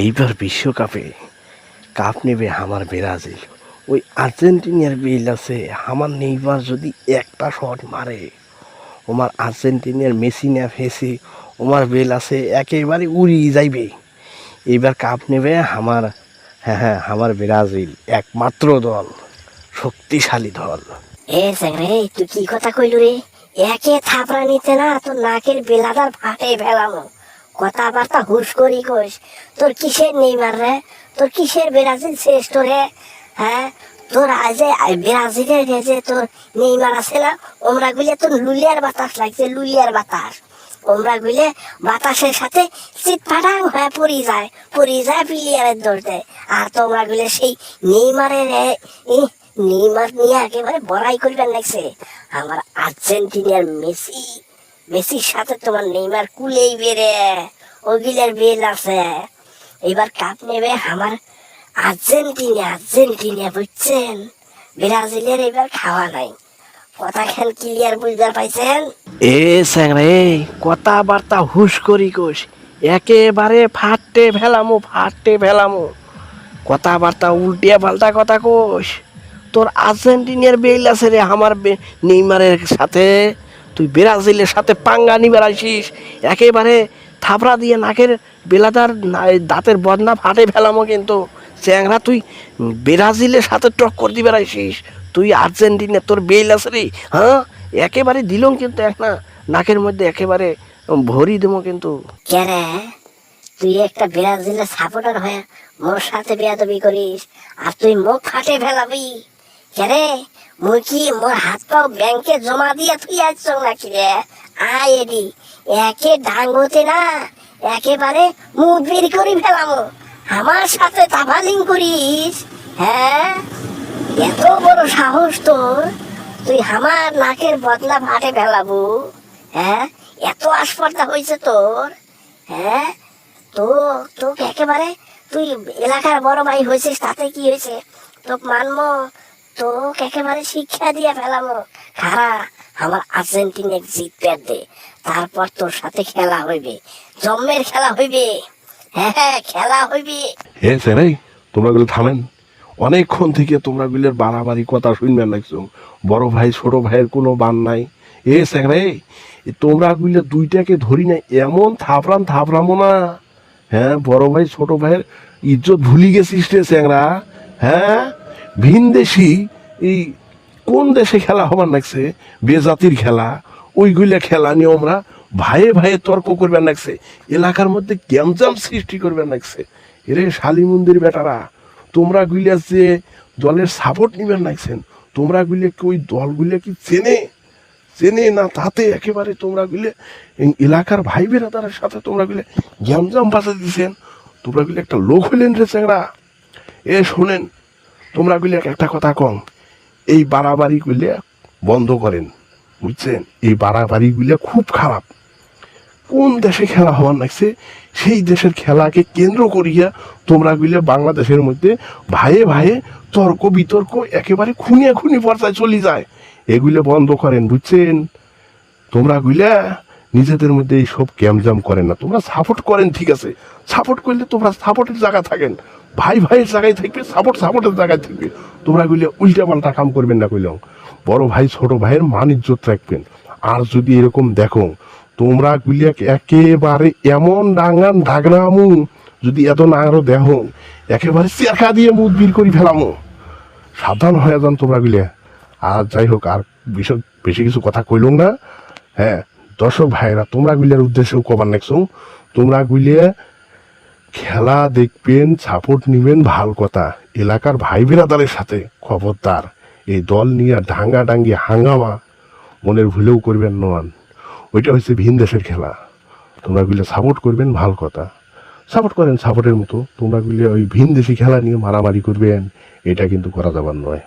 এইবার বিশ্বকাপে কাপ নেবে আমার ব্রাজিল। ওই আর্জেন্টিনার বেল আছে, আমার নেইমার যদি একটা শট মারে, ওমার আর্জেন্টিনার মেসি না ফেসে ওমার বেল আছে একেবারে উড়িয়ে যাইবে। এইবার কাপ নেবে আমার, হ্যাঁ আমার ব্রাজিল, একমাত্র দল, শক্তিশালী দল। রে তুই কি কথা কইলু রে? একে থাপড়া নিতে না তোর নাকের বেলাদার ফাটে ফেলামো। কথাবার্তা হুশ করি কইস। তোর কিসের নেইমার রে? তোর কিসের ব্রাজিল শ্রেষ্ঠ রে? হ্যাঁ, তোর আজে ব্রাজিলের যে তোর নেইমার আছে না, ওমরা গুলে তোর লুলিয়ার বাতাস লাগছে, লুলিয়ার বাতাস। ওমরা গুলে বাতাসের সাথে চিৎপাটাং হয়ে পড়ি যায় প্লেয়ারের দৌড় দেয়। আর তোমরা গুলে সেই নেইমারের নেইমার নিয়ে একেবারে বড়াই করবেন লাগছে। আমার আর্জেন্টিনার মেসির সাথে তোমার নেইমার কুলেই বেড়ে ওগিলের বেল আছে। এবার কাপ নেবে আমার আর্জেন্টিনা বুঝছেন? ব্রাজিলের এবার খাওয়া নাই। কথা খেন ক্লিয়ার বুঝতে পাইছেন? স্যাংরা কথাবার্তা হুশ করি কোষ, একেবারে ফাটতে ফেলামো। কথাবার্তা উল্টিয়া পাল্টা কথা কোষ। তোর আর্জেন্টিনার বেল আছে রে আমার নেইমারের সাথে, তুই ব্রাজিলের সাথে পাঙ্গা নিবার আসিস, একেবারে থাপড়া দিয়ে নাকের বেলাদার দাঁতের বদনা ফাটে ফেলামো। কিন্তু চ্যাংরা তুই ব্রাজিলের সাথে টক্কর দিবার আসিস, তুই আর্জেন্টিনা তোর বেল আছে রে, হ্যাঁ একেবারে দিলম কিন্তু এক না নাকের মধ্যে একেবারে ভরি দেবো কিন্তু। কেরে তুই একটা ব্রাজিলের সাপোর্টার হয়ে মোর সাথে বেয়াদবি করিস আর তুই মুখ ফাটে ফেলাবি? কেরে মুই কি মোর হাত পাও ব্যাংকে জমা দিয়ে তুই আসছ নাকি রে? আয় এডি একে ডাঙ্গতে না একেবারে মুখ বের করি ফেলামো। আমার সাথে তাবালিং করিস? হ্যাঁ, এত বড় সাহস তোর? তুই আমার নাকের বদলা ফাটে ফেলাবো? হ্যাঁ, এত আসপর্দা হয়েছে তোর? হ্যাঁ, তো একেবারে তুই এলাকার বড় ভাই হয়েছিস, তাতে কি হয়েছে? তোকে মানবো, তোকে একেবারে শিক্ষা দিয়ে ফেলামো। খারা আমার আর্জেন্টিনা জিততে দে, তারপর তোর সাথে খেলা হইবে, জম্মের খেলা হইবে। হ্যাঁ খেলা হইবে। স্যারাই তোমরা গুলো থামেন, অনেকক্ষণ থেকে তোমরা গুলের বাড়াবাড়ি কথা শুনবেন লাগছো। বড় ভাই ছোট ভাইয়ের কোনো বান নাই। স্যারাই তোমরা গুলে দুইটাকে ধরি না, এমন থাপড়ামো না। হ্যাঁ, বড় ভাই ছোট ভাইয়ের ইজ্জত ভুলি গেছিস রে চ্যাংরা। হ্যাঁ, ভিন দেশি এই কোন দেশে খেলা হবার লাগছে, বেজাতির খেলা, ওইগুলা খেলা নিয়ে আমরা ভাইয়ে তর্ক করবেন লাগছে, এলাকার মধ্যে গ্যামজাম সৃষ্টি করবেন লাগছে। এরে শালী মন্দির বেটারা, তোমরা গুলিয়া যে দলের সাপোর্ট নিবেন লাগছেন, তোমরা গুলিয়া কি ওই দলগুলিয়া কি চেনে না? তাতে একেবারে তোমরা গুলে এলাকার ভাই বেরাদারের সাথে তোমরা গুলে গ্যামজাম বাজা দিচ্ছেন। তোমরা গুলি একটা লোক হইলেন রে চ্যাংরা। শোনেন, তোমরা গুলি একটা কথা কম, এই বাড়াবাড়ি গুলি বন্ধ করেন, বুঝছেন? এই বাড়াবাড়ি গুলি খুব খারাপ। কোন দেশে খেলা হওয়ার লাগছে, সেই দেশের খেলাকে কেন্দ্র করিয়া তোমরা গুলি বাংলাদেশের মধ্যে ভাইয়ে তর্ক বিতর্ক একেবারে খুনি পর্যায়ে চলে যায়। এগুলো বন্ধ করেন, বুঝছেন? তোমরা গুলা নিজেদের মধ্যে এইসব ক্যামজাম করেন না। তোমরা সাপোর্ট করেন, ঠিক আছে, সাপোর্ট করলে তোমরা সাপোর্টের জায়গা থাকেন, ভাইয়ের জায়গায় থাকবে, সাপোর্টের জায়গায় থাকবে। তোমরা গুলো উল্টা পাল্টা কাম করবেন না কইলাম। বড় ভাই ছোট ভাইয়ের মান ইজ্জত রাখবেন। আর যদি এরকম দেখো তোমরা গুলিয়া একেবারে এমন ঢাকনামু, যদি এত না আরো দেখো একেবারে চেরকা দিয়ে মুখ বীর করে ফেলামো। সাবধান হয়ে যান তোমরা গুলিয়া। আর যাই হোক, আর বেশি কিছু কথা কইলাম না। হ্যাঁ, দর্শক ভাইরা, তোমরা গুলিয়ার উদ্দেশ্যেও কবার নেছো, তোমরা গুলিয়া খেলা দেখবেন, সাপোর্ট নিবেন, ভাল কথা। এলাকার ভাই বেরাদারের সাথে খবরদার এই দল নিয়ে ডাঙ্গি হাঙ্গামা মনের ভুলেও করবেন নন। ওইটা হচ্ছে ভিন দেশের খেলা। তোমরা গুলিয়া সাপোর্ট করবেন, ভাল কথা, সাপোর্ট করেন সাপোর্টের মতো। তোমরা গুলিয়া ওই ভিন দেশি খেলা নিয়ে মারামারি করবেন, এটা কিন্তু করা যাবার নয়।